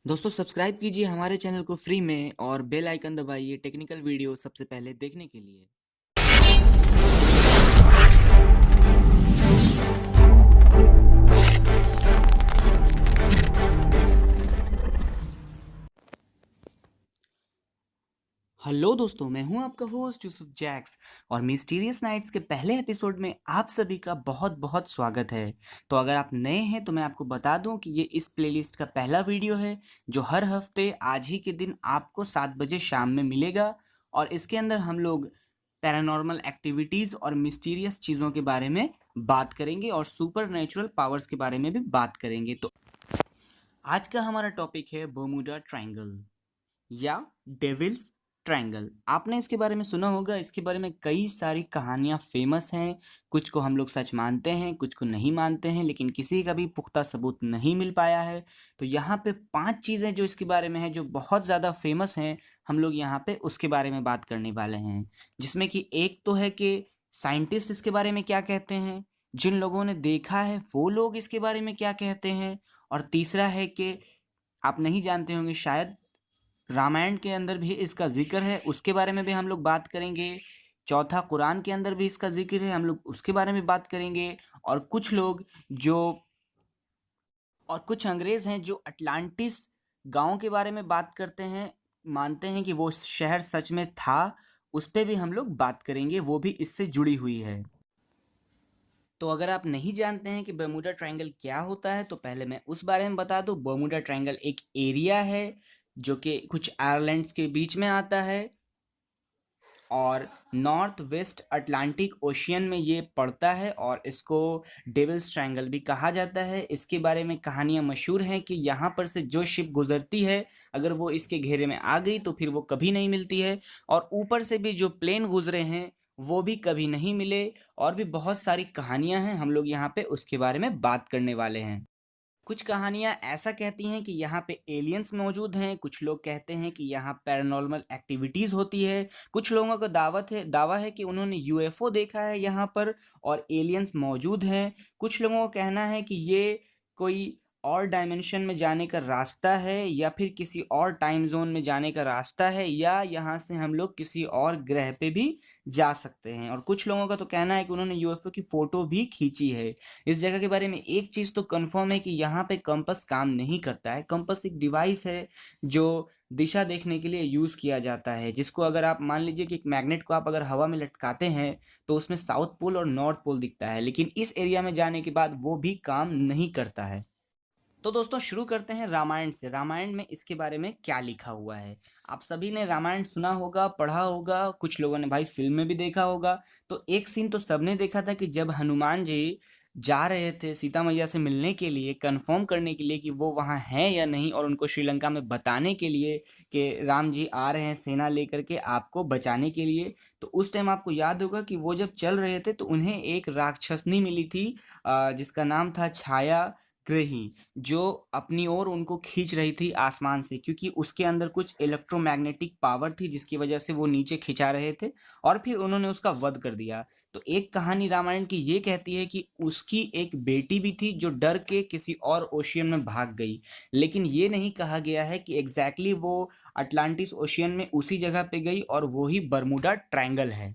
दोस्तों सब्सक्राइब कीजिए हमारे चैनल को फ्री में और बेल आइकन दबाइए टेक्निकल वीडियो सबसे पहले देखने के लिए। हेलो दोस्तों, मैं हूं आपका होस्ट यूसुफ जैक्स और मिस्टीरियस नाइट्स के पहले एपिसोड में आप सभी का बहुत बहुत स्वागत है। तो अगर आप नए हैं तो मैं आपको बता दूं कि ये इस प्लेलिस्ट का पहला वीडियो है जो हर हफ्ते आज ही के दिन आपको 7 बजे शाम में मिलेगा और इसके अंदर हम लोग पैरानॉर्मल एक्टिविटीज़ और मिस्टीरियस चीज़ों के बारे में बात करेंगे और सुपर नेचुरल पावर्स के बारे में भी बात करेंगे। तो आज का हमारा टॉपिक है बर्मुडा ट्रायंगल या डेविल्स ट्रायंगल। आपने इसके बारे में सुना होगा, इसके बारे में कई सारी कहानियां फेमस हैं। कुछ को हम लोग सच मानते हैं, कुछ को नहीं मानते हैं, लेकिन किसी का भी पुख्ता सबूत नहीं मिल पाया है। तो यहाँ पे 5 चीज़ें जो इसके बारे में है जो बहुत ज़्यादा फेमस हैं, हम लोग यहाँ पे उसके बारे में बात करने वाले हैं। जिसमें कि एक तो है कि साइंटिस्ट इसके बारे में क्या कहते हैं, जिन लोगों ने देखा है वो लोग इसके बारे में क्या कहते हैं, और तीसरा है कि आप नहीं जानते होंगे शायद रामायण के अंदर भी इसका ज़िक्र है, उसके बारे में भी हम लोग बात करेंगे। चौथा, कुरान के अंदर भी इसका ज़िक्र है, हम लोग उसके बारे में बात करेंगे। और कुछ लोग जो और कुछ अंग्रेज़ हैं जो अटलांटिस गाँव के बारे में बात करते हैं, मानते हैं कि वो शहर सच में था, उस पे भी हम लोग बात करेंगे, वो भी इससे जुड़ी हुई है। तो अगर आप नहीं जानते हैं कि बर्मुडा ट्रायंगल क्या होता है तो पहले मैं उस बारे में बता दूं। बर्मुडा ट्रायंगल एक एरिया है जो कि कुछ आइलैंड्स के बीच में आता है और नॉर्थ वेस्ट अटलांटिक ओशियन में ये पड़ता है और इसको डेविल्स ट्रायंगल भी कहा जाता है। इसके बारे में कहानियां मशहूर हैं कि यहाँ पर से जो शिप गुजरती है, अगर वो इसके घेरे में आ गई तो फिर वो कभी नहीं मिलती है, और ऊपर से भी जो प्लेन गुजरे हैं वो भी कभी नहीं मिले। और भी बहुत सारी कहानियां हैं, हम लोग यहाँ पे उसके बारे में बात करने वाले हैं। कुछ कहानियां ऐसा कहती हैं कि यहाँ पे एलियंस मौजूद हैं, कुछ लोग कहते हैं कि यहाँ पैरानॉर्मल एक्टिविटीज़ होती है, कुछ लोगों का दावा है कि उन्होंने यूएफओ देखा है यहाँ पर और एलियंस मौजूद हैं। कुछ लोगों का कहना है कि ये कोई और डायमेंशन में जाने का रास्ता है या फिर किसी और टाइम जोन में जाने का रास्ता है, या यहाँ से हम लोग किसी और ग्रह पे भी जा सकते हैं। और कुछ लोगों का तो कहना है कि उन्होंने यूएफओ की फ़ोटो भी खींची है। इस जगह के बारे में एक चीज़ तो कंफर्म है कि यहाँ पे कंपास काम नहीं करता है। कंपास एक डिवाइस है जो दिशा देखने के लिए यूज़ किया जाता है, जिसको अगर आप मान लीजिए कि एक मैग्नेट को आप अगर हवा में लटकाते हैं तो उसमें साउथ पोल और नॉर्थ पोल दिखता है, लेकिन इस एरिया में जाने के बाद वो भी काम नहीं करता है। तो दोस्तों शुरू करते हैं रामायण से। रामायण में इसके बारे में क्या लिखा हुआ है। आप सभी ने रामायण सुना होगा, पढ़ा होगा, कुछ लोगों ने भाई फिल्म में भी देखा होगा। तो एक सीन तो सबने देखा था कि जब हनुमान जी जा रहे थे सीता मैया से मिलने के लिए, कंफर्म करने के लिए कि वो वहाँ हैं या नहीं, और उनको श्रीलंका में बताने के लिए कि राम जी आ रहे हैं सेना लेकर के आपको बचाने के लिए। तो उस टाइम आपको याद होगा कि वो जब चल रहे थे तो उन्हें एक राक्षसनी मिली थी, जिसका नाम था छाया ग्रही, जो अपनी ओर उनको खींच रही थी आसमान से, क्योंकि उसके अंदर कुछ इलेक्ट्रोमैग्नेटिक पावर थी जिसकी वजह से वो नीचे खिंचा रहे थे, और फिर उन्होंने उसका वध कर दिया। तो एक कहानी रामायण की ये कहती है कि उसकी एक बेटी भी थी जो डर के किसी और ओशियन में भाग गई, लेकिन ये नहीं कहा गया है कि एग्जैक्टली वो अटलांटिस ओशियन में उसी जगह पे गई और वो ही बर्मुडा ट्रायंगल है।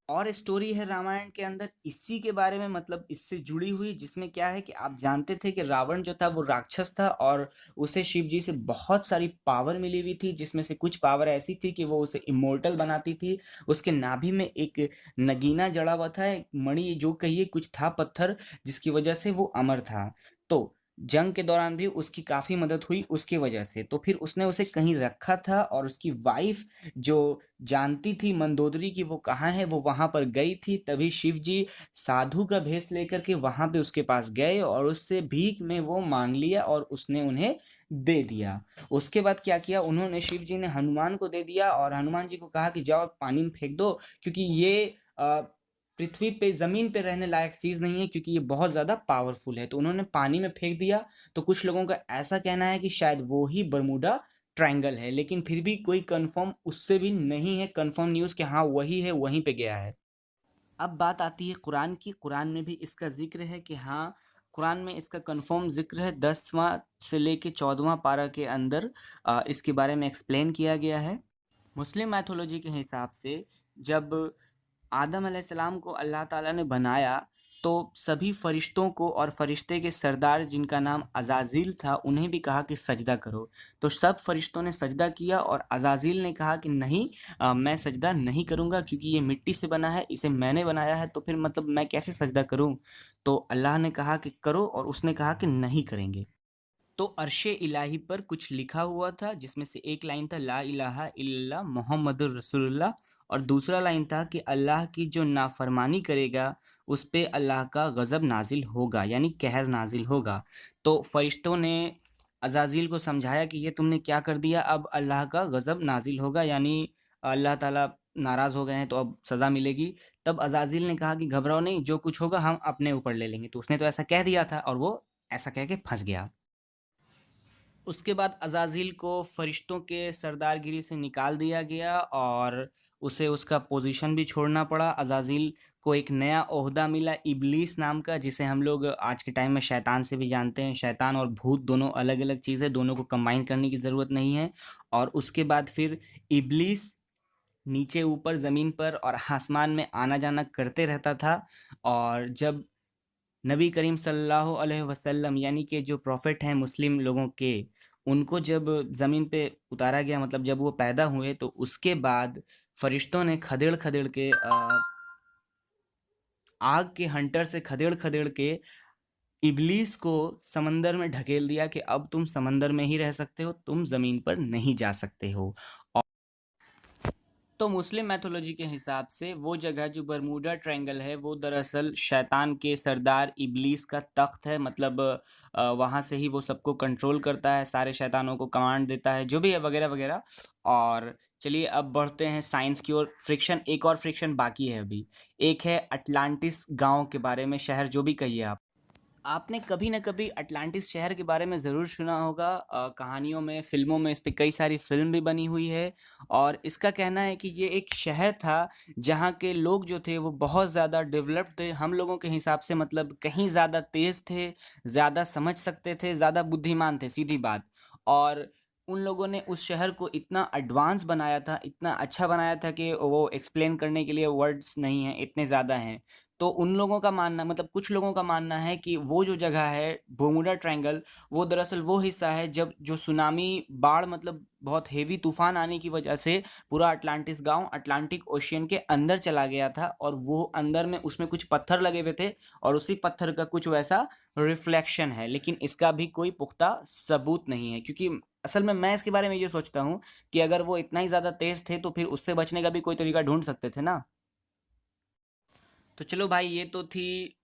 और स्टोरी है रामायण के अंदर इसी के बारे में, मतलब इससे जुड़ी हुई, जिसमें क्या है कि आप जानते थे कि रावण जो था वो राक्षस था और उसे शिव जी से बहुत सारी पावर मिली हुई थी, जिसमें से कुछ पावर ऐसी थी कि वो उसे इमोर्टल बनाती थी। उसके नाभि में एक नगीना जड़ा हुआ था, एक मणि जो कहिए कुछ था, पत्थर, जिसकी वजह से वो अमर था। तो जंग के दौरान भी उसकी काफ़ी मदद हुई उसकी वजह से। तो फिर उसने उसे कहीं रखा था और उसकी वाइफ जो जानती थी मंदोदरी की वो कहाँ है, वो वहां पर गई थी। तभी शिव जी साधु का भेष लेकर के वहां पे उसके पास गए और उससे भीख में वो मांग लिया और उसने उन्हें दे दिया। उसके बाद क्या किया, उन्होंने शिव जी ने हनुमान को दे दिया और हनुमान जी को कहा कि जाओ पानी में फेंक दो, क्योंकि ये पृथ्वी पे जमीन पे रहने लायक चीज नहीं है, क्योंकि ये बहुत ज्यादा पावरफुल है। तो उन्होंने पानी में फेंक दिया। तो कुछ लोगों का ऐसा कहना है कि शायद वो ही बर्मुडा ट्रायंगल है, लेकिन फिर भी कोई कंफर्म उससे भी नहीं है कंफर्म न्यूज़ कि हाँ वही है, वहीं पे गया है। अब बात आती है कुरान की। कुरान में भी इसका ज़िक्र है कि हाँ, कुरान में इसका कंफर्म जिक्र है 10वां से लेके 14वां पारा के अंदर इसके बारे में एक्सप्लेन किया गया है। मुस्लिम मैथोलॉजी के हिसाब से जब आदम अलैहिस्सलाम को अल्लाह ताला ने बनाया तो सभी फरिश्तों को और फरिश्ते के सरदार जिनका नाम अज़ाज़ील था उन्हें भी कहा कि सजदा करो। तो सब फरिश्तों ने सजदा किया और अज़ाज़ील ने कहा कि नहीं, मैं सजदा नहीं करूँगा क्योंकि ये मिट्टी से बना है, इसे मैंने बनाया है, तो फिर मतलब मैं कैसे सजदा करूँ? तो अल्लाह ने कहा कि करो और उसने कहा कि नहीं करेंगे। तो अर्शे इलाही पर कुछ लिखा हुआ था जिसमें से एक लाइन था ला इलाहा इल्लल्लाह मुहम्मदुर रसूलुल्लाह और दूसरा लाइन था कि अल्लाह की जो नाफरमानी करेगा उस पे अल्लाह का गज़ब नाजिल होगा, यानी कहर नाजिल होगा। तो फरिश्तों ने अज़ाज़ील को समझाया कि ये तुमने क्या कर दिया, अब अल्लाह का गज़ब नाजिल होगा, यानी अल्लाह ताला नाराज़ हो गए हैं तो अब सज़ा मिलेगी। तब अज़ाज़ील ने कहा कि घबराओ नहीं, जो कुछ होगा हम अपने ऊपर ले लेंगे। तो उसने तो ऐसा कह दिया था और वो ऐसा कह के फंस गया। उसके बाद अज़ाज़ील को फरिश्तों के सरदारगिरी से निकाल दिया गया और उसे उसका पोजीशन भी छोड़ना पड़ा। अज़ाज़ील को एक नया ओहदा मिला इब्लीस नाम का, जिसे हम लोग आज के टाइम में शैतान से भी जानते हैं। शैतान और भूत दोनों अलग-अलग चीज़ है, दोनों को कंबाइन करने की ज़रूरत नहीं है। और उसके बाद फिर इब्लीस नीचे ऊपर ज़मीन पर और आसमान में आना-जाना करते रहता था। और जब नबी करीम सल्लल्लाहु अलैहि वसल्लम यानी कि जो प्रॉफिट हैं मुस्लिम लोगों के, उनको जब ज़मीन पे उतारा गया, मतलब जब वो पैदा हुए, तो उसके बाद फरिश्तों ने खदेड़-खदेड़ के आग के हंटर से खदेड़-खदेड़ के इब्लीस को समंदर में ढकेल दिया कि अब तुम समंदर में ही रह सकते हो, तुम ज़मीन पर नहीं जा सकते हो। तो मुस्लिम मैथोलॉजी के हिसाब से वो जगह जो बरमूडा ट्रायंगल है वो दरअसल शैतान के सरदार इब्लीस का तख्त है। मतलब वहाँ से ही वो सबको कंट्रोल करता है, सारे शैतानों को कमांड देता है, जो भी है वगैरह वगैरह। और चलिए अब बढ़ते हैं साइंस की ओर। फ्रिक्शन, एक और फ्रिक्शन बाकी है अभी। एक है अटलांटिस गांव के बारे में, शहर जो भी कहिए आप। आपने कभी न कभी अटलांटिस शहर के बारे में ज़रूर सुना होगा। कहानियों में, फ़िल्मों में इस पे कई सारी फ़िल्म भी बनी हुई है। और इसका कहना है कि ये एक शहर था जहाँ के लोग जो थे वो बहुत ज़्यादा डेवलप्ड थे, हम लोगों के हिसाब से, मतलब कहीं ज़्यादा तेज़ थे, ज़्यादा समझ सकते थे, ज़्यादा बुद्धिमान थे, सीधी बात। और उन लोगों ने उस शहर को इतना एडवांस बनाया था, इतना अच्छा बनाया था कि वो एक्सप्लेन करने के लिए वर्ड्स नहीं हैं, इतने ज़्यादा हैं। तो उन लोगों का मानना, मतलब कुछ लोगों का मानना है कि वो जो जगह है बर्मुडा ट्रायंगल, वो दरअसल वो हिस्सा है जब जो सुनामी, बाढ़, मतलब बहुत हेवी तूफान आने की वजह से पूरा अटलांटिस गांव अटलांटिक ओशियन के अंदर चला गया था। और वो अंदर में उसमें कुछ पत्थर लगे हुए थे और उसी पत्थर का कुछ वैसा रिफ्लेक्शन है, लेकिन इसका भी कोई पुख्ता सबूत नहीं है। क्योंकि असल में मैं इसके बारे में ये सोचता हूँ कि अगर वो इतना ही ज़्यादा तेज थे तो फिर उससे बचने का भी कोई तरीका ढूंढ सकते थे ना। तो चलो भाई, ये तो थी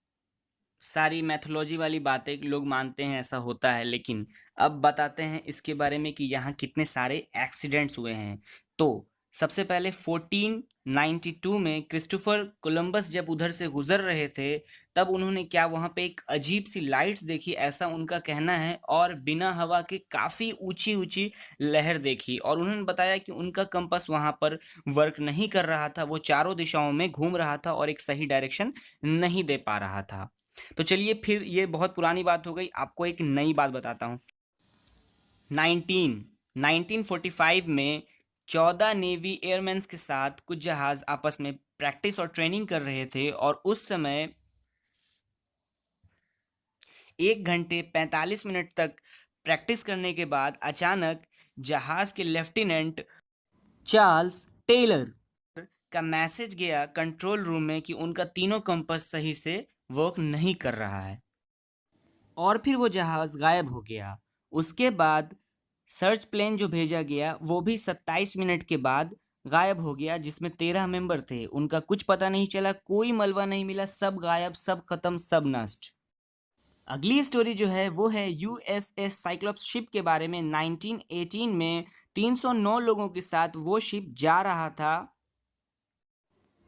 सारी मैथोलॉजी वाली बातें, लोग मानते हैं ऐसा होता है। लेकिन अब बताते हैं इसके बारे में कि यहाँ कितने सारे एक्सीडेंट्स हुए हैं। तो सबसे पहले 1492 में क्रिस्टोफर कोलंबस जब उधर से गुजर रहे थे, तब उन्होंने क्या वहाँ पे एक अजीब सी लाइट्स देखी, ऐसा उनका कहना है। और बिना हवा के काफ़ी ऊंची ऊंची लहर देखी और उन्होंने बताया कि उनका कंपास वहाँ पर वर्क नहीं कर रहा था, वो चारों दिशाओं में घूम रहा था और एक सही डायरेक्शन नहीं दे पा रहा था। तो चलिए, फिर ये बहुत पुरानी बात हो गई, आपको एक नई बात बताता हूँ। 1945 में 14 नेवी एयरमैन्स के साथ कुछ जहाज आपस में प्रैक्टिस और ट्रेनिंग कर रहे थे और उस समय 1 घंटे 45 मिनट तक प्रैक्टिस करने के बाद अचानक जहाज के लेफ्टिनेंट चार्ल्स टेलर का मैसेज गया कंट्रोल रूम में कि उनका तीनों कंपास सही से वर्क नहीं कर रहा है और फिर वो जहाज गायब हो गया। उसके बाद सर्च प्लेन जो भेजा गया वो भी 27 मिनट के बाद गायब हो गया, जिसमें 13 मेंबर थे। उनका कुछ पता नहीं चला, कोई मलबा नहीं मिला, सब गायब, सब खत्म, सब नष्ट। अगली स्टोरी जो है वो है यूएसएस साइक्लोप्स शिप के बारे में। 1918 में 309 लोगों के साथ वो शिप जा रहा था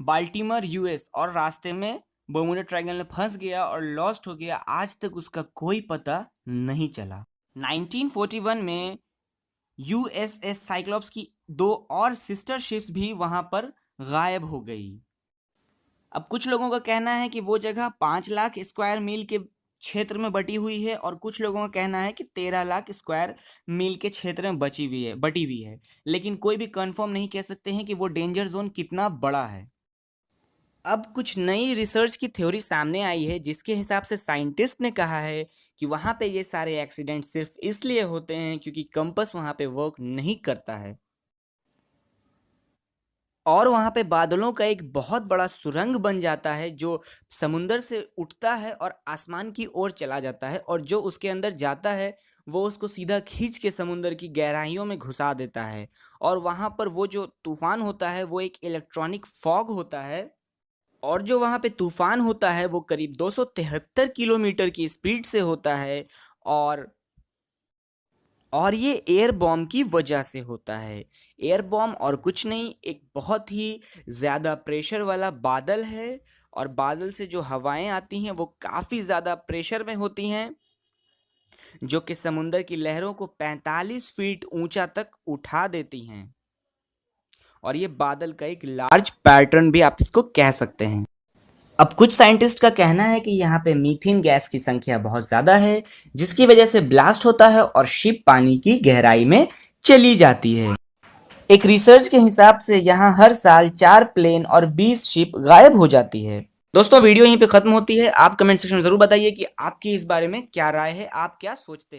बाल्टीमोर यूएस और रास्ते में बर्मुडा ट्रायंगल में फंस गया और लॉस्ट हो गया। आज तक उसका कोई पता नहीं चला। 1941 में यूएसएस साइक्लोप्स की दो और सिस्टर शिप्स भी वहां पर गायब हो गई। अब कुछ लोगों का कहना है कि वो जगह 5 लाख स्क्वायर मील के क्षेत्र में बटी हुई है और कुछ लोगों का कहना है कि 13 लाख स्क्वायर मील के क्षेत्र में बटी हुई है, लेकिन कोई भी कंफर्म नहीं कह सकते हैं कि वो डेंजर जोन कितना बड़ा है। अब कुछ नई रिसर्च की थ्योरी सामने आई है जिसके हिसाब से साइंटिस्ट ने कहा है कि वहाँ पे ये सारे एक्सीडेंट सिर्फ इसलिए होते हैं क्योंकि कंपास वहाँ पे वर्क नहीं करता है और वहाँ पे बादलों का एक बहुत बड़ा सुरंग बन जाता है जो समुंदर से उठता है और आसमान की ओर चला जाता है, और जो उसके अंदर जाता है वो उसको सीधा खींच के समुंदर की गहराइयों में घुसा देता है। और वहाँ पर वो जो तूफान होता है वो एक इलेक्ट्रॉनिक फॉग होता है, और जो वहाँ पे तूफान होता है वो करीब 273 किलोमीटर की स्पीड से होता है। और ये एयर बॉम्ब की वजह से होता है। एयर बॉम्ब और कुछ नहीं, एक बहुत ही ज़्यादा प्रेशर वाला बादल है, और बादल से जो हवाएं आती हैं वो काफ़ी ज़्यादा प्रेशर में होती हैं, जो कि समुंदर की लहरों को 45 फीट ऊंचा तक उठा देती हैं। और ये बादल का एक लार्ज पैटर्न भी आप इसको कह सकते हैं। अब कुछ साइंटिस्ट का कहना है कि यहाँ पे मीथेन गैस की संख्या बहुत ज़्यादा है, जिसकी वजह से ब्लास्ट होता है और शिप पानी की गहराई में चली जाती है। एक रिसर्च के हिसाब से यहाँ हर साल 4 प्लेन और 20 शिप गायब हो जाती है। दोस्तों, वीडियो यहीं पे खत्म होती है। आप कमेंट सेक्शन में जरूर बताइए कि आपकी इस बारे में क्या राय है, आप क्या सोचते हैं।